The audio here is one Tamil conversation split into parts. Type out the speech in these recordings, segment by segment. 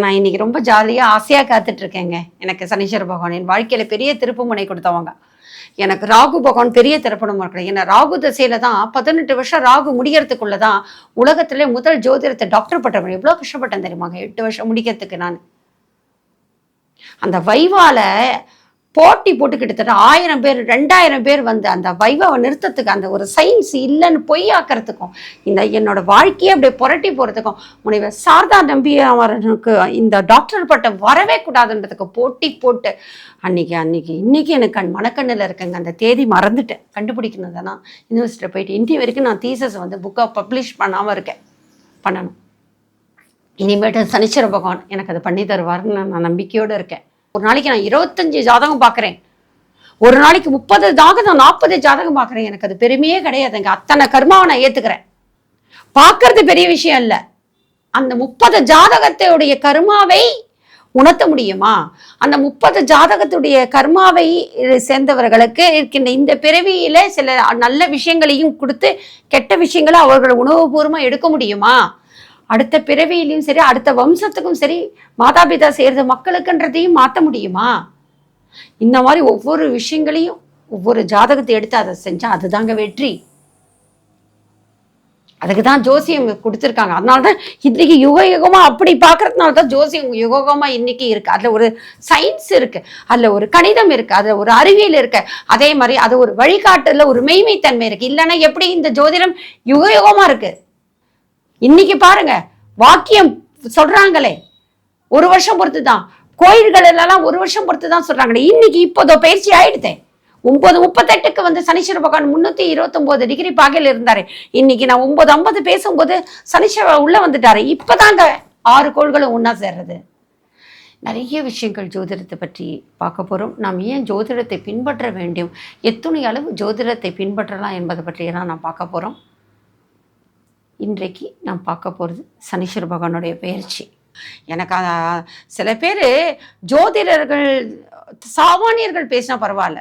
நான் இன்னைக்கு ரொம்ப ஜாலியாக ஆசையாக காத்துட்டு இருக்கேங்க. எனக்கு சனீஸ்வர பகவான் என் வாழ்க்கையில பெரிய திருப்புமுனை கொடுத்தவங்க. எனக்கு ராகு பகவான் பெரிய திறப்படம் இருக்கிறேன். ஏன்னா ராகு தசையில தான் 18 வருஷம் ராகு முடிகிறதுக்குள்ள தான் உலகத்திலே முதல் ஜோதிடத்தை டாக்டர் பட்டம். எவ்வளோ கஷ்டப்பட்டேன் தெரியுமாங்க 8 வருஷம் முடிக்கிறதுக்கு. நான் அந்த வைவால போட்டி போட்டு கிட்டத்தட்ட 1000 பேர் 2000 பேர் வந்து அந்த வைவாவை நிறுத்தத்துக்கு அந்த ஒரு சயின்ஸ் இல்லைன்னு பொய்யாக்கிறதுக்கும் இந்த என்னோட வாழ்க்கையை அப்படியே புரட்டி போகிறதுக்கும் முனைவர் சாரதா நம்பி அவருக்கு இந்த டாக்டர் பட்டம் வரவே கூடாதுன்றதுக்கு போட்டி போட்டு இன்னைக்கு எனக்கு மனக்கண்ணில் இருக்குங்க. அந்த தேதி மறந்துட்டேன், கண்டுபிடிக்கணும் தானே. யூனிவர்சிட்டியில் போயிட்டு இன்றைய வரைக்கும் நான் தீசஸ் வந்து புக்காக பப்ளிஷ் பண்ணாமல் இருக்கேன். பண்ணணும். இனிமேட்டு சனீஸ்வர பகவான் எனக்கு அதை பண்ணி தருவார்னு நான் நம்பிக்கையோடு இருக்கேன். ஒரு நாளைக்கு நான் 25 ஜாதகம் பார்க்குறேன், ஒரு நாளைக்கு 30 ஜாதகம் 40 ஜாதகம் பார்க்குறேன். எனக்கு அது பெருமையே கிடையாதுங்க. அத்தனை கர்மாவை நான் ஏற்றுக்கிறேன். பார்க்கறது பெரிய விஷயம் இல்லை. அந்த 30 ஜாதகத்துடைய கர்மாவை உணர்த்த முடியுமா? அந்த 30 ஜாதகத்துடைய கர்மாவை சேர்ந்தவர்களுக்கு இருக்கின்ற இந்த பிறவியில சில நல்ல விஷயங்களையும் கொடுத்து கெட்ட விஷயங்களை அவர்கள் உணவுபூர்வமாக எடுக்க முடியுமா? அடுத்த பிறவியிலையும் சரி, அடுத்த வம்சத்துக்கும் சரி, மாதாபிதா செய்யறது மக்களுக்குன்றதையும் மாற்ற முடியுமா? இந்த மாதிரி ஒவ்வொரு விஷயங்களையும் ஒவ்வொரு ஜாதகத்தை எடுத்து அதை செஞ்சா அதுதாங்க வெற்றி. அதுக்கு தான் ஜோசியம் கொடுத்துருக்காங்க. அதனாலதான் இன்னைக்கு யுகமா அப்படி பார்க்கறதுனால தான் ஜோசியம் யுகமா இன்னைக்கு இருக்கு. அதுல ஒரு சயின்ஸ் இருக்கு, அதுல ஒரு கணிதம் இருக்கு, அதுல ஒரு அறிவியல் இருக்கு. அதே மாதிரி அது ஒரு வழிகாட்டுல ஒரு மெய்மைத்தன்மை இருக்கு. இல்லைன்னா எப்படி இந்த ஜோதிடம் யுகமா இருக்கு? இன்னைக்கு பாருங்க, வாக்கியம் சொல்றாங்களே 1 வருஷம் பொறுத்து தான், கோயில்கள் எல்லாம் 1 வருஷம் பொறுத்து தான் சொல்றாங்களே. இன்னைக்கு இப்போதோ பயிற்சி ஆயிடுதேன். 9:38 வந்து சனீஸ்வர பகவான் 329 டிகிரி பாகையில் இருந்தாரு. இன்னைக்கு நான் 9:50 பேசும்போது சனீஸ்வர உள்ள வந்துட்டாரு. இப்பதாங்க 6 கோள்களும் ஒன்னா சேர்றது. நிறைய விஷயங்கள் ஜோதிடத்தை பற்றி பார்க்க போறோம். நாம் ஏன் ஜோதிடத்தை பின்பற்ற வேண்டும், எத்துணை அளவு ஜோதிடத்தை பின்பற்றலாம் என்பதை பற்றியெல்லாம் நான் பார்க்க போறோம். இன்றைக்கு நான் பார்க்க போகிறது சனீஸ்வர பகவானுடைய பயிற்சி. எனக்கு சில பேர் ஜோதிடர்கள் சாமானியர்கள் பேசினா பரவாயில்ல,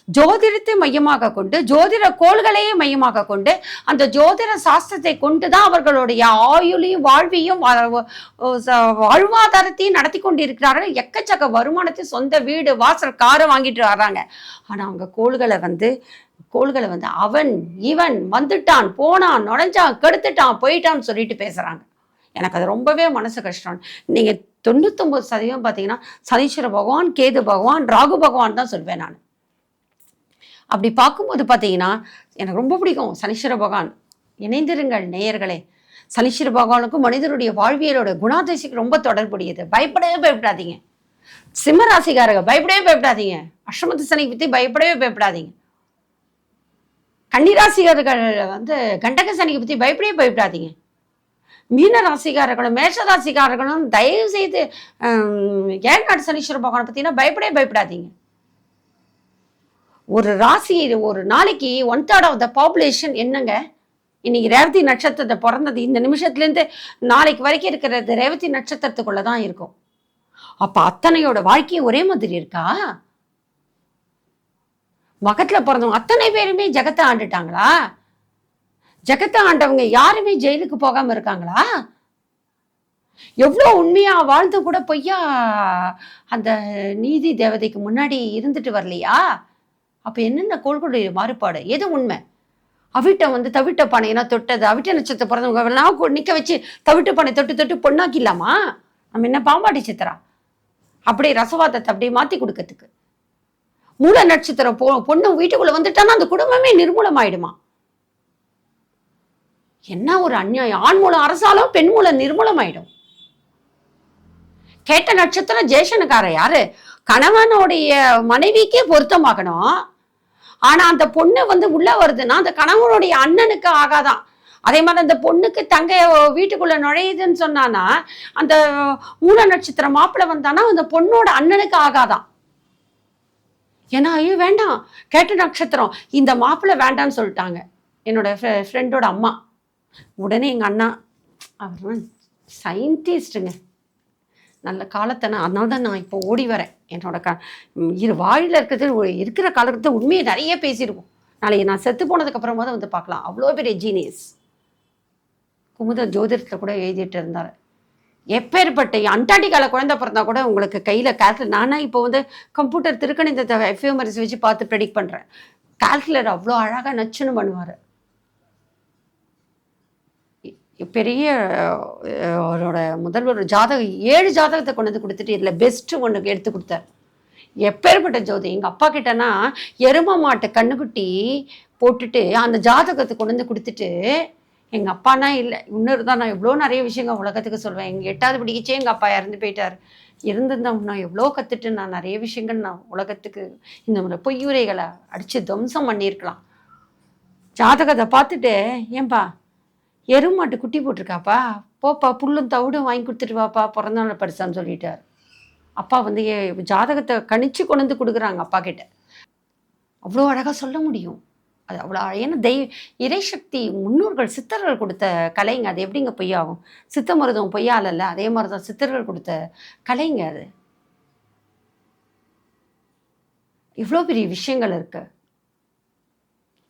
ஜோதிடத்தை மையமாக கொண்டு ஜோதிட கோள்களையே மையமாக கொண்டு அந்த ஜோதிட சாஸ்திரத்தை கொண்டு தான் அவர்களுடைய ஆயுளையும் வாழ்வையும் வாழ்வாதாரத்தையும் நடத்தி கொண்டு இருக்கிறார்கள். எக்கச்சக்க வருமானத்தை, சொந்த வீடு வாசல் காரை வாங்கிட்டு வர்றாங்க. ஆனால் அவங்க கோள்களை வந்து அவன் இவன் வந்துட்டான் போனான் நுழைஞ்சான் கெடுத்துட்டான் போயிட்டான்னு சொல்லிட்டு பேசுறாங்க. எனக்கு அது ரொம்பவே மனசு கஷ்டம். நீங்க 99% பார்த்தீங்கன்னா சனீஸ்வர பகவான், கேது பகவான், ராகு பகவான் தான் சொல்வேன் நான். அப்படி பார்க்கும்போது பார்த்தீங்கன்னா எனக்கு ரொம்ப பிடிக்கும் சனீஸ்வர பகவான். இணைந்திருங்கள் நேயர்களே. சனீஸ்வர பகவானுக்கும் மனிதனுடைய வாழ்வியலோட குணாதிசைக்கு ரொம்ப தொடர்புடையது. பயப்படவே பயப்படாதீங்க. சிம்ம ராசிக்காரங்க பயப்படவே பயப்படாதீங்க. அஷ்டமத்து சனி பற்றி பயப்படவே பயப்படாதீங்க. கன்னிராசிகாரர்கள் வந்து கண்டக சனியை பற்றி பயப்படவே பயப்படாதீங்க. மீன ராசிக்காரர்களும் மேஷ ராசிக்காரர்களும் தயவு செய்து ஏழ்நாடு சனீஸ்வர பகவானை பற்றினா பயப்படவே பயப்படாதீங்க. ஒரு ராசி ஒரு நாளைக்கு 1/3 ஆஃப் த பாப்புலேஷன் என்னங்க, இன்னைக்கு ரேவதி நட்சத்திரத்தை பிறந்தது இந்த நிமிஷத்துலேருந்து நாளைக்கு வரைக்கும் இருக்கிறது ரேவதி நட்சத்திரத்துக்குள்ள தான் இருக்கும். அப்போ அத்தனையோட வாழ்க்கையும் ஒரே மாதிரி இருக்கா? மகத்துல பிறந்தவங்க அத்தனை பேருமே ஜெகத்தை ஆண்டுட்டாங்களா? ஜெகத்தை ஆண்டவங்க யாருமே ஜெயிலுக்கு போகாம இருக்காங்களா? எவ்வளோ உண்மையா வாழ்ந்து கூட பொய்யா அந்த நீதி தேவதைக்கு முன்னாடி இருந்துட்டு வரலையா? அப்ப என்னென்ன கோள்களுடைய மாறுபாடு? எது உண்மை? அவிட்ட வந்து தவிட்ட பானைனா தொட்டது, அவிட்ட நட்சத்திர பிறந்தவங்க நிக்க வச்சு தவிட்ட பானை தொட்டு தொட்டு பொண்ணாக்கிடலாமா? நம்ம என்ன பாம்பாட்டி சித்திரா? அப்படியே ரசவாதத்தை அப்படியே மாத்தி கொடுக்கறதுக்கு. மூல நட்சத்திரம் பொண்ணு வீட்டுக்குள்ள வந்துட்டான்னா அந்த குடும்பமே நிர்மூலம் ஆயிடுமா? என்ன ஒரு அநியாயம்! ஆண் மூலம் அரசாலும் பெண் மூலம் நிர்மூலம் ஆயிடும். கேட்ட நட்சத்திரம் ஜேஷனுக்கார யாரு? கணவனுடைய மனைவிக்கே பொருத்தமாகணும். ஆனா அந்த பொண்ணு வந்து உள்ள வருதுன்னா அந்த கணவனுடைய அண்ணனுக்கு ஆகாதான். அதே மாதிரி அந்த பொண்ணுக்கு தங்க வீட்டுக்குள்ள நுழையுதுன்னு சொன்னானா அந்த மூல நட்சத்திரம் மாப்பிள்ளை வந்தானா அந்த பொண்ணோட அண்ணனுக்கு ஆகாதான். ஏன்னா ஐயோ வேண்டாம், கேட்ட நட்சத்திரம் இந்த மாப்பிள்ளை வேண்டான்னு சொல்லிட்டாங்க என்னோட ஃப்ரெண்டோட அம்மா. உடனே எங்கள் அண்ணா அவர் சயின்டிஸ்ட்டுங்க, நல்ல காலத்தை அதனால தான் நான் இப்போ ஓடி வரேன். என்னோட வாயில இருக்கிற காலத்தை உண்மையை நிறைய பேசிடுவோம். நாளைக்கு நான் செத்து போனதுக்கு அப்புறமா தான் வந்து பார்க்கலாம். அவ்வளோ பெரிய ஜீனியஸ். குமுத ஜோதிடத்தில் கூட எழுதிட்டு இருந்தார். எப்பேற்பட்ட அண்டார்டிகால குழந்தை பிறந்தா கூட உங்களுக்கு கையில் கால்குலேட். நானா இப்போ வந்து கம்ப்யூட்டர் திருக்கணிதத்தை எஃப்எம்ஆர்எஸ் வச்சு பார்த்து ப்ரெடிக்ட் பண்ணுறேன். கால்குலேட்டர் அவ்வளோ அழகாக நச்சுன்னு பண்ணுவார். பெரிய அவரோட முதல்வர் ஜாதகம் 7 ஜாதகத்தை கொண்டு வந்து கொடுத்துட்டு இதில் பெஸ்ட்டு ஒன்றுக்கு எடுத்து கொடுத்தார். எப்பேற்பட்ட ஜோதி! எங்கள் அப்பா கிட்டனா எரும மாட்டை கண்ணுக்குட்டி போட்டுட்டு அந்த ஜாதகத்தை கொண்டு வந்து கொடுத்துட்டு, எங்கள் அப்பானா இல்லை இன்னொரு தான். நான் எவ்வளோ நிறைய விஷயங்கள் உலகத்துக்கு சொல்வேன். எங்கள் 8வது படிக்கச்சே எங்கள் அப்பா இறந்து போயிட்டார். இருந்திருந்தோம்னா எவ்வளோ கற்றுட்டு நான் நிறைய விஷயங்கள் நான் உலகத்துக்கு இந்த மாதிரி பொய்யுரைகளை அடித்து துவம்சம் பண்ணியிருக்கலாம். ஜாதகத்தை பார்த்துட்டு, ஏன்பா எருமாட்டு குட்டி போட்டிருக்காப்பா, போப்பா புல்லும் தவிடும் வாங்கி கொடுத்துட்டு வாப்பா, பிறந்தநாள் பரிசான்னு சொல்லிட்டார். அப்பா வந்து ஜாதகத்தை கணிச்சு கொண்டு வந்து கொடுக்குறாங்க அப்பா கிட்ட. அவ்வளோ அழகாக சொல்ல முடியும். அது அவ்வளோ ஏன்னா இறைசக்தி முன்னோர்கள் சித்தர்கள் கொடுத்த கலைங்க. அது எப்படிங்க பொய்யாகும்? சித்த மருதம் பொய்யாலல்ல, அதே மாதிரி தான் சித்தர்கள் கொடுத்த கலைங்க. அது இவ்வளோ பெரிய விஷயங்கள் இருக்கு.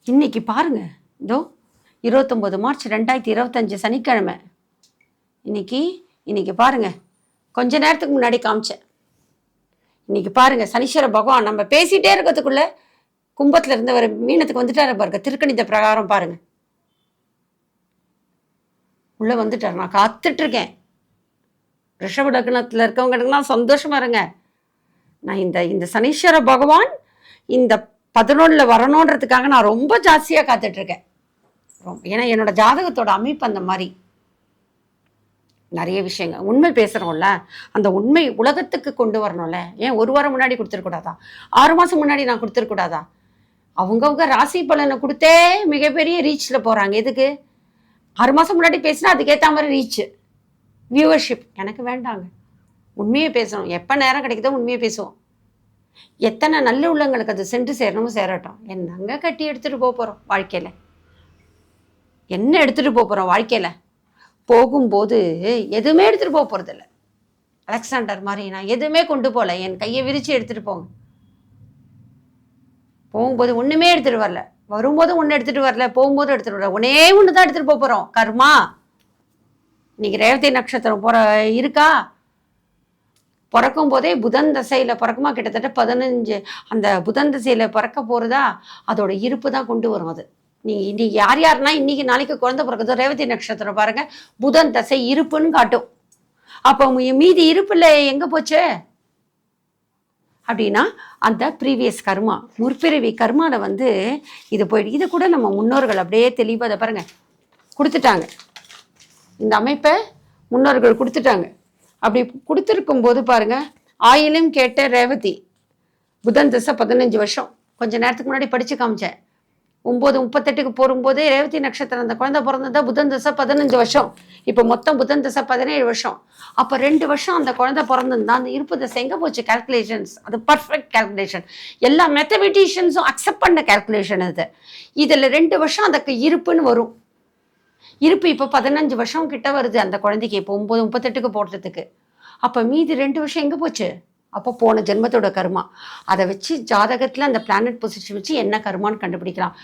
இன்னைக்கு பாருங்க, இதோ 29 மார்ச் 2025 சனிக்கிழமை. இன்னைக்கு பாருங்க, கொஞ்ச நேரத்துக்கு முன்னாடி காமிச்சேன். இன்னைக்கு பாருங்க, சனீஸ்வர பகவான் நம்ம பேசிட்டே இருக்கிறதுக்குள்ள கும்பத்துல இருந்தவர் மீனத்துக்கு வந்துட்டாரு பாருங்க. திருக்கணித பிரகாரம் பாருங்க, உள்ள வந்துட்டார். நான் காத்துட்டு இருக்கேன். ரிஷப லக்னத்துல இருக்கவங்களுக்கெல்லாம் சந்தோஷமா இருங்க. நான் இந்த சனீஸ்வர பகவான் இந்த 11ல் வரணுன்றதுக்காக நான் ரொம்ப ஜாஸ்தியாக காத்துட்டு இருக்கேன். ஏன்னா என்னோட ஜாதகத்தோட அமைப்பு அந்த மாதிரி. நிறைய விஷயங்கள் உண்மை பேசுகிறோம்ல, அந்த உண்மை உலகத்துக்கு கொண்டு வரணும்ல. ஏன் 1 வாரம் முன்னாடி கொடுத்துருக்கூடாதா? 6 மாதம் முன்னாடி நான் கொடுத்துருக்கூடாதா? அவங்கவுங்க ராசி பலனை கொடுத்தே மிகப்பெரிய ரீச்சில் போகிறாங்க. எதுக்கு? 6 மாதம் முன்னாடி பேசினா அதுக்கேற்ற மாதிரி ரீச்சு, வியூவர்ஷிப். எனக்கு வேண்டாங்க. உண்மையை பேசணும். எப்போ நேரம் கிடைக்குதோ உண்மையை பேசுவோம். எத்தனை நல்ல உள்ளங்களுக்கு அது சென்று சேரணுமோ சேரட்டும். என்னங்க கட்டி எடுத்துகிட்டு போகிறோம் வாழ்க்கையில்? என்ன எடுத்துகிட்டு போகிறோம் வாழ்க்கையில்? போகும்போது எதுவுமே எடுத்துகிட்டு போக போகிறதில்ல. அலெக்சாண்டர் மாதிரி நான் எதுவுமே கொண்டு போகல. என் கையை விரித்து எடுத்துகிட்டு போங்க. போகும்போது ஒன்றுமே எடுத்துகிட்டு வரல, வரும்போது ஒன்று எடுத்துகிட்டு வரல, போகும்போது எடுத்துகிட்டு வரல. ஒன்னே ஒன்று தான் எடுத்துகிட்டு போகிறோம், கர்மா. இன்னைக்கு ரேவதி நட்சத்திரம் இருக்கா? பிறக்கும் போதே புதன் தசையில் பிறக்குமா? கிட்டத்தட்ட 15 அந்த புதன் தசையில் பிறக்க போகிறதா, அதோட இருப்பு தான் கொண்டு வரும். அது இன்னைக்கு யாருன்னா இன்னைக்கு நாளைக்கு குழந்தை பிறக்குதோ ரேவதி நட்சத்திரம் பாருங்க, புதன் தசை இருப்புன்னு காட்டும். அப்போ மீதி இருப்புல எங்க போச்சு அப்படின்னா அந்த ப்ரீவியஸ் கர்மா, முற்பிறவி கர்மால வந்து இது போயிடுது. இது கூட நம்ம முன்னோர்கள் அப்படியே தெளிவாக அதை பாருங்க கொடுத்துட்டாங்க. இந்த அமைப்பை முன்னோர்கள் கொடுத்துட்டாங்க. அப்படி கொடுத்துருக்கும் போது பாருங்க, ஆயிலும் கேட்ட ரேவதி புதன் தசை 15 வருஷம். கொஞ்ச நேரத்துக்கு முன்னாடி படிச்சு காமிச்சேன். 9:38 போகும்போதே ரேவதி நட்சத்திரம் அந்த குழந்தை பிறந்ததா புதன் தசை 15 வருஷம். இப்போ மொத்தம் புதன் தசை 17 வருஷம். அப்போ 2 வருஷம் அந்த குழந்தை பிறந்திருந்தா அந்த இருப்பு தசை எங்கே போச்சு? கால்குலேஷன்ஸ். அது பர்ஃபெக்ட் கால்குலேஷன். எல்லா மேத்தமெட்டிஷியன்ஸும் அக்செப்ட் பண்ண கால்குலேஷன் அது. இதில் 2 வருஷம் அந்த இருப்புன்னு வரும். இருப்பு இப்போ 15 வருஷம் கிட்ட வருது அந்த குழந்தைக்கு. இப்போ 9:38 போடுறதுக்கு. அப்போ மீதி 2 வருஷம் எங்கே போச்சு? அப்போ போன ஜென்மத்தோட கர்மா. அதை வச்சு ஜாதகத்தில் அந்த பிளானட் பொசிஷன் வச்சு என்ன கர்மான்னு கண்டுபிடிக்கலாம்.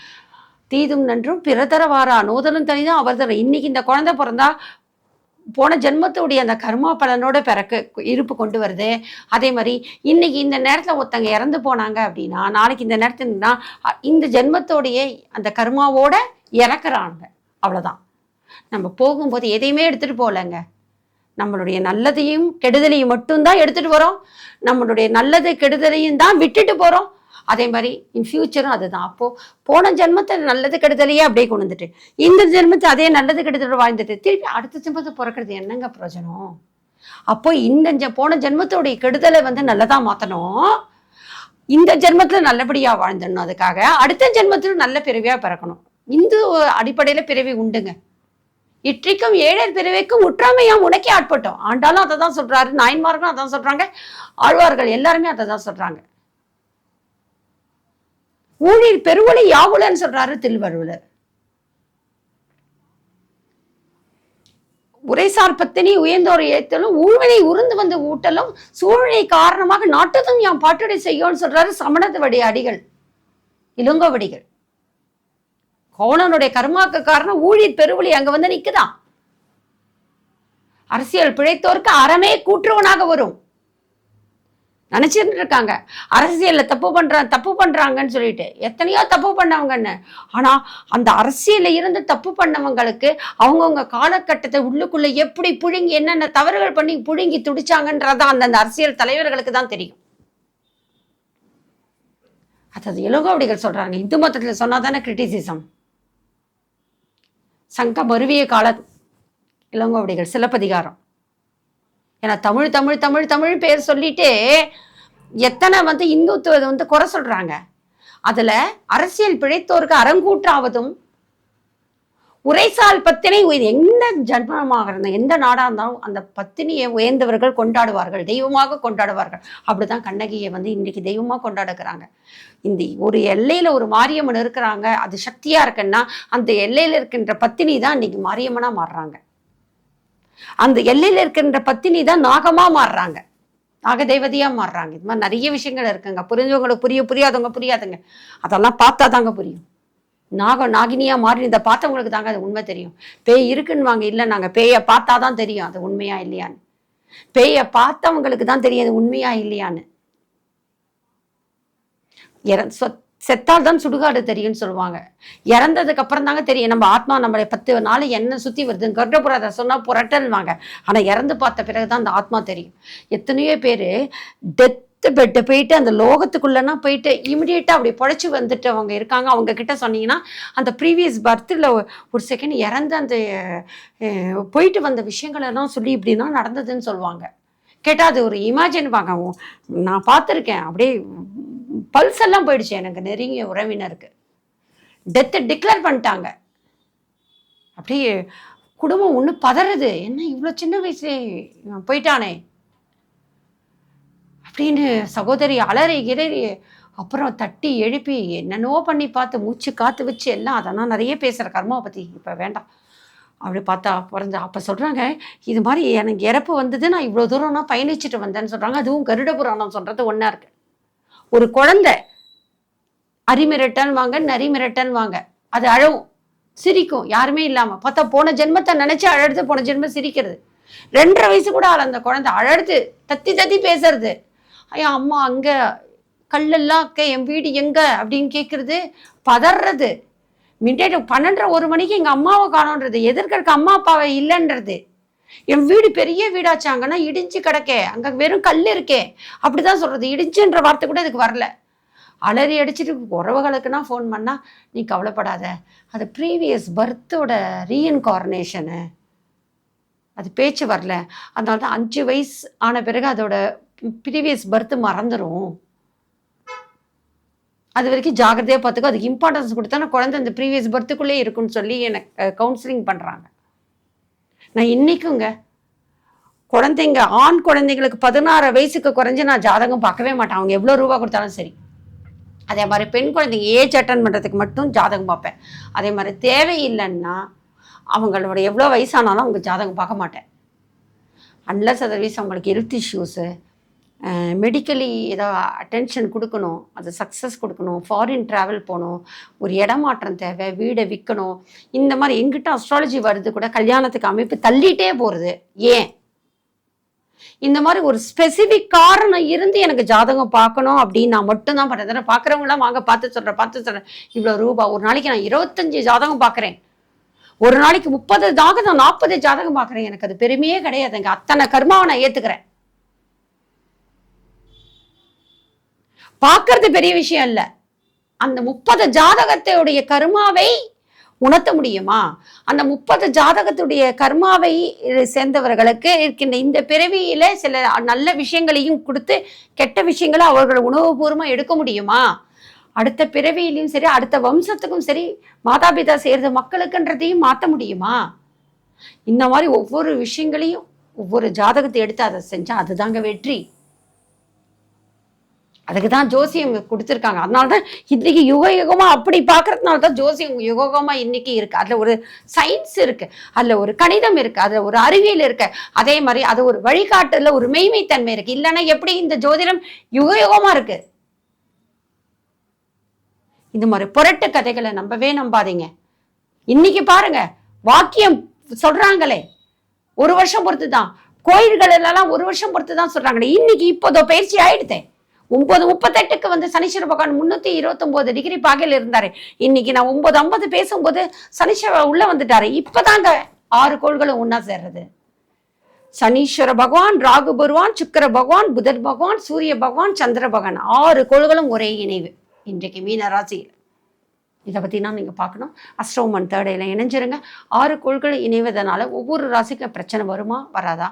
தீதும் நன்றும் பிறதர வாரா, நோதலும் தனிதான் அவர் தர. இன்னைக்கு இந்த குழந்தை பிறந்தா போன ஜென்மத்தோடைய அந்த கர்மா பலனோட இருப்பு கொண்டு வருது. அதே மாதிரி இன்னைக்கு இந்த நேரத்தில் ஒருத்தங்க இறந்து போனாங்க அப்படின்னா, நாளைக்கு இந்த நேரத்துலன்னா இந்த ஜென்மத்தோடைய அந்த கர்மாவோட இறக்குறாங்க. அவ்வளோதான். நம்ம போகும்போது எதையுமே எடுத்துகிட்டு போகலங்க. நம்மளுடைய நல்லதையும் கெடுதலையும் மட்டும்தான் எடுத்துகிட்டு வரோம். நம்மளுடைய நல்லது கெடுதலையும் தான் விட்டுட்டு போகிறோம். அதே மாதிரி இன் ஃபியூச்சரும் அதுதான். அப்போது போன ஜென்மத்தை நல்லது கெடுதலையே அப்படியே கொண்டு வந்துட்டு இந்த ஜென்மத்தை அதே நல்லது கெடுதலோடு வாழ்ந்துட்டு திருப்பி அடுத்த ஜென்மத்தை பிறக்கிறது என்னங்க பிரயோஜனம்? அப்போ இந்த போன ஜென்மத்தோடைய கெடுதலை வந்து நல்லதாக மாற்றணும். இந்த ஜென்மத்தில் நல்லபடியாக வாழ்ந்துடணும். அதுக்காக அடுத்த ஜென்மத்திலும் நல்ல பிறவியாக பிறக்கணும். இந்து அடிப்படையில் பிறவி உண்டுங்க. இற்றைக்கும் ஏழர் பிறவைக்கும் உற்றாமையாம் உனக்கே ஆட்பட்டோம். ஆண்டாலும் அதை தான் சொல்றாரு, நாயன்மார்களும் அதான் சொல்றாங்க, ஆழ்வார்கள் எல்லாருமே அதை தான் சொல்றாங்க. ஊழில் பெருவழி யாவுலன்னு சொல்றாரு திருவள்ளுவர். உரைசார் பத்தினி உயர்ந்தோர் ஏத்தலும் ஊழ்வினை உருந்து வந்து ஊட்டலும் சூழ்நிலை காரணமாக நாட்டதும் யாம் பாட்டுடை செய்யோன்னு சொல்றாரு சமணத்து வடி அடிகள், இளங்கோவடிகள். கவுனனுடைய கர்மாக்கு காரணம் ஊழியர் பெருவழி அங்க வந்து நிக்குதான். அரசியல் பிழைத்தோருக்கு அறமே கூற்றுவனாக வரும். நினைச்சிட்டு இருக்காங்க அரசியல்ல தப்பு பண்றாங்கன்னு சொல்லிட்டு. எத்தனையோ தப்பு பண்ணவங்கன்னு. ஆனா அந்த அரசியல்ல இருந்து தப்பு பண்ணவங்களுக்கு அவங்கவுங்க காலகட்டத்தை உள்ளுக்குள்ள எப்படி புழுங்கி என்னென்ன தவறுகள் பண்ணி புழுங்கி துடிச்சாங்கன்றதான் அந்தந்த அரசியல் தலைவர்களுக்கு தான் தெரியும். அதாவது இளங்கோவடிகள் சொல்றாங்க, இந்து மதத்துல சொன்னாதானே கிரிட்டிசிசம். சங்க மருவிய கால இளங்கோவடிகள் சிலப்பதிகாரம். ஏன்னா தமிழ் தமிழ் தமிழ் தமிழ் பேர் சொல்லிட்டு எத்தனை இந்துத்துவ குறை சொல்றாங்க. அதுல அரசியல் பிழைத்தோருக்கு அரங்கூற்றாவதும் உரைசால் பத்தினை எந்த ஜன்மமாக இருந்தால் எந்த நாடா இருந்தாலும் அந்த பத்தினியை உயர்ந்தவர்கள் கொண்டாடுவார்கள், தெய்வமாக கொண்டாடுவார்கள். அப்படிதான் கண்ணகியை இன்னைக்கு தெய்வமா கொண்டாடுகிறாங்க. இந்த ஒரு எல்லையில ஒரு மாரியம்மன் இருக்கிறாங்க, அது சக்தியா இருக்குன்னா அந்த எல்லையில இருக்கின்ற பத்தினி தான் இன்னைக்கு மாரியம்மனா மாறுறாங்க. அந்த எல்லையில இருக்கின்ற பத்தினி தான் நாகமா மாறுறாங்க, நாக தேவதையா மாறுறாங்க. இது மாதிரி நிறைய விஷயங்கள் இருக்குங்க. புரிஞ்சவங்களுக்கு புரியாதவங்க புரியாதுங்க. அதெல்லாம் பார்த்தா தாங்க புரியும். நாகினியா மாறி இதை பார்த்தவங்களுக்கு தாங்க அது உண்மை தெரியும். பேய் இருக்குன்னு வாங்க, இல்லை நாங்கள் பேயை பார்த்தாதான் தெரியும் அது உண்மையா இல்லையான்னு. பேயை பார்த்தவங்களுக்கு தான் தெரியும் அது உண்மையா இல்லையான்னு. செத்தால் தான் சுடுகாடு தெரியும்னு சொல்லுவாங்க. இறந்ததுக்கு அப்புறம் தாங்க தெரியும் நம்ம ஆத்மா நம்மளை 10 நாள் என்ன சுத்தி வருது. கருடபுரத்தை சொன்னா புரட்டல்வாங்க. ஆனா இறந்து பார்த்த பிறகுதான் அந்த ஆத்மா தெரியும். எத்தனையோ பேரு டெத் பெட்டு போயிட்டு அந்த லோகத்துக்குள்ளனா போயிட்டு இமிடியேட்டா அப்படி பொழைச்சி வந்துட்டவங்க இருக்காங்க. அவங்க கிட்ட சொன்னீங்கன்னா அந்த ப்ரீவியஸ் பர்த்தில் ஒரு செகண்ட் இறந்து அந்த போயிட்டு வந்த விஷயங்கள் எல்லாம் சொல்லி இப்படின்னா நடந்ததுன்னு சொல்லுவாங்க. கேட்டால் அது ஒரு இமேஜின் வாங்க. நான் பார்த்துருக்கேன், அப்படியே பல்ஸ் எல்லாம் போயிடுச்சு. எனக்கு நெருங்கிய உறவினருக்கு டெத்தை டிக்ளேர் பண்ணிட்டாங்க. அப்படியே குடும்பம் ஒன்று பதறது, என்ன இவ்வளோ சின்ன வயசுல போயிட்டானே அப்படின்னு சகோதரி அலறி கிளறி அப்புறம் தட்டி எழுப்பி என்னென்னோ பண்ணி பார்த்து மூச்சு காத்து வச்சு எல்லாம் அதெல்லாம் நிறைய பேசுகிற கர்மாவை பற்றி இப்போ வேண்டாம். அப்படி பார்த்தா அப்போ சொல்கிறாங்க, இது மாதிரி எனக்கு இறப்பு வந்தது, நான் இவ்வளோ தூரம் நான் பயணிச்சுட்டு வந்தேன்னு சொல்கிறாங்க. அதுவும் கருட புராணம் சொல்கிறது ஒன்றா இருக்கு. ஒரு குழந்தை அரிமிரட்டன் வாங்க நரிமிரட்டன் வாங்க, அது அழவும் சிரிக்கும் யாருமே இல்லாமல். பார்த்தா போன ஜென்மத்தை நினச்சி அழறது, போன ஜென்மம் சிரிக்கிறது. 2.5 வயசு கூட ஆள் அந்த குழந்தை அழறது, தத்தி தத்தி பேசுறது. ஐயா அம்மா அங்கே கல்லெல்லாம் என் வீடு எங்க அப்படின்னு கேட்குறது, பதறது. மிட்டே 12:30 மணிக்கு எங்கள் அம்மாவை காணோன்றது, எதிர்க்க அம்மா அப்பாவை இல்லைன்றது. என் வீடு பெரிய வீடாச்சாங்கன்னா இடிஞ்சு கிடக்கே, அங்கே வெறும் கல் இருக்கே, அப்படிதான் சொல்றது. இடிஞ்சுன்ற வார்த்தை கூட இதுக்கு வரல. அலறி அடிச்சுட்டு உறவுகளுக்குன்னா ஃபோன் பண்ணா, நீ கவலைப்படாத, அது ப்ரீவியஸ் பர்த்தோட ரீஇன்கார்னேஷனு, அது பேச்சு வரல. அதனால தான் 5 வயசு ஆன பிறகு அதோட ப்ரீவியஸ் பர்த் மறந்துடும், அது வரைக்கும் ஜாகிரதையாக பார்த்துக்கோ, அதுக்கு இம்பார்ட்டன்ஸ் கொடுத்தா குழந்தை அந்த ப்ரீவியஸ் பர்த்துக்குள்ளே இருக்குன்னு சொல்லி எனக்கு கவுன்சிலிங் பண்ணுறாங்க. நான் இன்னைக்குங்க குழந்தைங்க ஆண் குழந்தைங்களுக்கு 16 வயசுக்கு குறைஞ்சி நான் ஜாதகம் பார்க்கவே மாட்டேன், அவங்க எவ்வளோ ரூபா கொடுத்தாலும் சரி. அதே மாதிரி பெண் குழந்தைங்க ஏஜ் அட்டன் பண்ணுறதுக்கு மட்டும் ஜாதகம் பார்ப்பேன். அதே மாதிரி தேவையில்லைன்னா அவங்களோட எவ்வளோ வயசானாலும் அவங்க ஜாதகம் பார்க்க மாட்டேன். அன்லஸ் அதர்வைஸ் அவங்களுக்கு ஹெல்த் இஷ்யூஸு, மெடிக்கலி ஏதோ அட்டென்ஷன் கொடுக்கணும், அது சக்ஸஸ் கொடுக்கணும், ஃபாரின் ட்ராவல் போகணும், ஒரு இடமாற்றம் தேவை, வீடை விற்கணும், இந்த மாதிரி எங்கிட்ட அஸ்ட்ராலஜி வருது கூட. கல்யாணத்துக்கு அமைப்பு தள்ளிட்டே போகிறது ஏன்? இந்த மாதிரி ஒரு ஸ்பெசிஃபிக் காரணம் இருந்து எனக்கு ஜாதகம் பார்க்கணும் அப்படின்னு நான் மட்டும்தான் பண்ணுறேன். பார்க்குறவங்களாம் வாங்க பார்த்து சொல்கிறேன், இவ்வளோ ரூபா. ஒரு நாளைக்கு நான் 25 ஜாதகம் பார்க்குறேன், ஒரு நாளைக்கு 30 ஜாதகம் 40 ஜாதகம் பார்க்குறேன். எனக்கு அது பெருமையே கிடையாதுங்க. அத்தனை கர்மாவை நான் ஏற்றுக்கிறேன். பார்க்கறது பெரிய விஷயம் இல்லை. அந்த 30 ஜாதகத்தையுடைய கர்மாவை உணர்த்த முடியுமா? அந்த 30 ஜாதகத்துடைய கர்மாவை சேர்ந்தவர்களுக்கு இருக்கின்ற இந்த பிறவியில சில நல்ல விஷயங்களையும் கொடுத்து கெட்ட விஷயங்களை அவர்கள் உணவுபூர்வமாக எடுக்க முடியுமா? அடுத்த பிறவியிலையும் சரி, அடுத்த வம்சத்துக்கும் சரி, மாதாபிதா சேர்ந்த மக்களுக்குன்றதையும் மாற்ற முடியுமா? இந்த மாதிரி ஒவ்வொரு விஷயங்களையும் ஒவ்வொரு ஜாதகத்தை எடுத்து அதை செஞ்சா அதுதாங்க வெற்றி. அதுக்கு தான் ஜோசியம் கொடுத்துருக்காங்க. அதனால்தான் இன்னைக்கு யுகமா அப்படி பார்க்கறதுனால தான் ஜோசியம் யுகமா இன்னைக்கு இருக்கு. அதுல ஒரு சயின்ஸ் இருக்கு, அதுல ஒரு கணிதம் இருக்கு, அதுல ஒரு அறிவியல் இருக்கு. அதே மாதிரி அது ஒரு வழிகாட்டுல ஒரு மெய்மைத்தன்மை இருக்கு. இல்லைன்னா எப்படி இந்த ஜோதிடம் யுகமா இருக்கு? இந்த மாதிரி புரட்டு கதைகளை நம்பவே நம்பாதீங்க. இன்னைக்கு பாருங்க, வாக்கியம் சொல்றாங்களே, 1 வருஷம் பொறுத்து தான். கோயில்கள் எல்லாம் 1 வருஷம் பொறுத்து தான் சொல்றாங்க. இன்னைக்கு இப்போதோ பயிற்சி ஆயிடுதேன். 9:38க்கு வந்து சனீஸ்வர பகவான் 329 டிகிரி பாகையில் இருந்தாரு. இன்னைக்கு நான் 9:50 பேசும்போது சனீஸ்வர உள்ள வந்துட்டாரு. இப்பதாங்க 6 கோள்களும் ஒன்னா சேர்றது. சனீஸ்வர பகவான், ராகு பகவான், சுக்கிர பகவான், புதன் பகவான், சூரிய பகவான், சந்திர பகவான் 6 கோள்களும் ஒரே இணைவு இன்றைக்கு மீன ராசியில். இதை பற்றினா நீங்கள் பார்க்கணும். அஸ்ட்ரோமன் தேர்டையில் இணைஞ்சிருங்க. 6 கோள்கள் இணைவதனால ஒவ்வொரு ராசிக்கும் பிரச்சனை வருமா வராதா,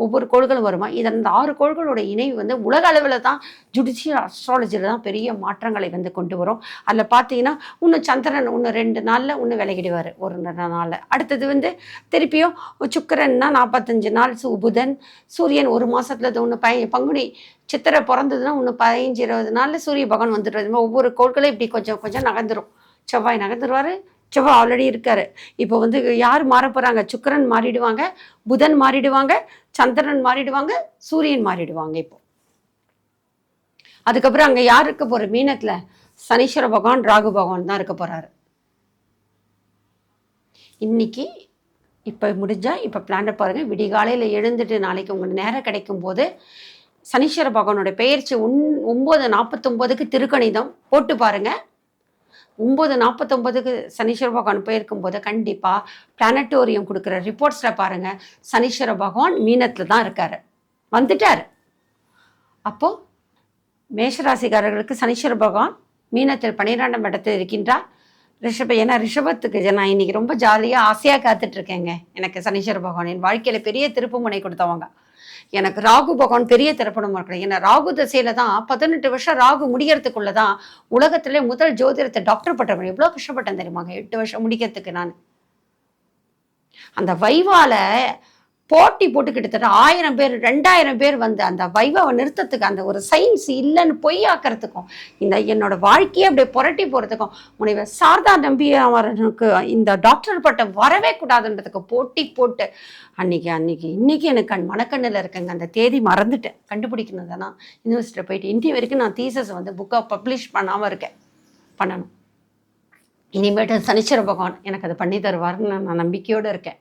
ஒவ்வொரு கோள்களும் வருமா, இந்த 6 கோள்களோட இணைவு வந்து உலக அளவில் தான் ஜுடிஷியல் அஸ்ட்ராலஜியில் தான் பெரிய மாற்றங்களை வந்து கொண்டு வரும். அதில் பார்த்தீங்கன்னா இன்னும் சந்திரன் 2 நாளில் விலகிடுவார், 1 நாளில். அடுத்தது வந்து திருப்பியும் சுக்கிரன்னா 45 நாள், புதன், சூரியன் 1 மாதத்தில் பங்குனி சித்திரை பிறந்ததுன்னா 15-20 நாளில் சூரிய பகவான் வந்துடுறது. ஒவ்வொரு கோள்களும் இப்படி கொஞ்சம் கொஞ்சம் நகர்ந்துடும். செவ்வாய் நகர்ந்துருவார். செவ்வாய் ஆல்ரெடி இருக்காரு. இப்போ வந்து யார் மாற போகிறாங்க? சுக்கிரன் மாறிடுவாங்க, புதன் மாறிடுவாங்க, சந்திரன் மாறிடுவாங்க, சூரியன் மாறிடுவாங்க. இப்போ அதுக்கப்புறம் அங்கே யார் இருக்க போகிற? மீனத்தில் சனீஸ்வர பகவான், ராகு பகவான் தான் இருக்க போகிறாரு. இன்னைக்கு இப்போ முடிஞ்சால் இப்போ பிளானை பாருங்கள். விடிகாலையில் எழுந்துட்டு நாளைக்கு உங்களுக்கு நேரம் கிடைக்கும் போது சனீஸ்வர பகவானோட பெயர்ச்சி 9:49க்கு திருக்கணிதம் போட்டு பாருங்கள். 9:49க்கு சனீஸ்வர பகவான் போயிருக்கும் போது கண்டிப்பாக பிளானட்டோரியம் கொடுக்குற ரிப்போர்ட்ஸில் பாருங்கள், சனீஸ்வர பகவான் மீனத்தில் தான் இருக்கார், வந்துட்டார். அப்போது மேஷராசிக்காரர்களுக்கு சனீஸ்வர பகவான் மீனத்தில் 12ஆம் இடத்தில் இருக்கின்றார். ஏன்னா ரிஷபத்துக்கு நான் இன்னைக்கு ரொம்ப ஜாலியாக ஆசையாக காத்துட்ருக்கேங்க. எனக்கு சனீஸ்வர பகவான் என் வாழ்க்கையில் பெரிய திருப்பு முனை கொடுத்தவங்க. எனக்கு ராகு பகவான் பெரிய திரைப்படம் இருக்கிறேன். ஏன்னா ராகு தசையில தான் 18 வருஷம் ராகு முடிகிறதுக்குள்ள தான் உலகத்திலே முதல் ஜோதிடத்தை டாக்டர் பட்டம். எவ்வளோ கஷ்டப்பட்டேன் தெரியுமாங்க 8 வருஷம் முடிக்கிறதுக்கு. நான் அந்த வைவால போட்டி போட்டு கிட்டத்தட்ட 1000 பேர் 2000 பேர் வந்து அந்த வைவாவை நிறுத்தத்துக்கு, அந்த ஒரு சயின்ஸ் இல்லைன்னு பொய்யாக்கிறதுக்கும், இந்த என்னோட வாழ்க்கையை அப்படியே புரட்டி போகிறதுக்கும், முனைவர் சாரதா நம்பியாரனுக்கு இந்த டாக்டர் பட்டம் வரவே கூடாதுன்றதுக்கு போட்டி போட்டு இன்னைக்கு எனக்கு மனக்கண்ணில் இருக்குங்க. அந்த தேதி மறந்துட்டேன், கண்டுபிடிக்கணும். தானே யூனிவர்சிட்டியில் போயிட்டு இன்னி வரைக்கும் நான் தீசஸ் வந்து புக்காக பப்ளிஷ் பண்ணாமல் இருக்கேன். பண்ணணும். இனிமேட்டு சனீஸ்வர பகவான் எனக்கு அதை பண்ணி தருவாருன்னு நான் நம்பிக்கையோடு இருக்கேன்.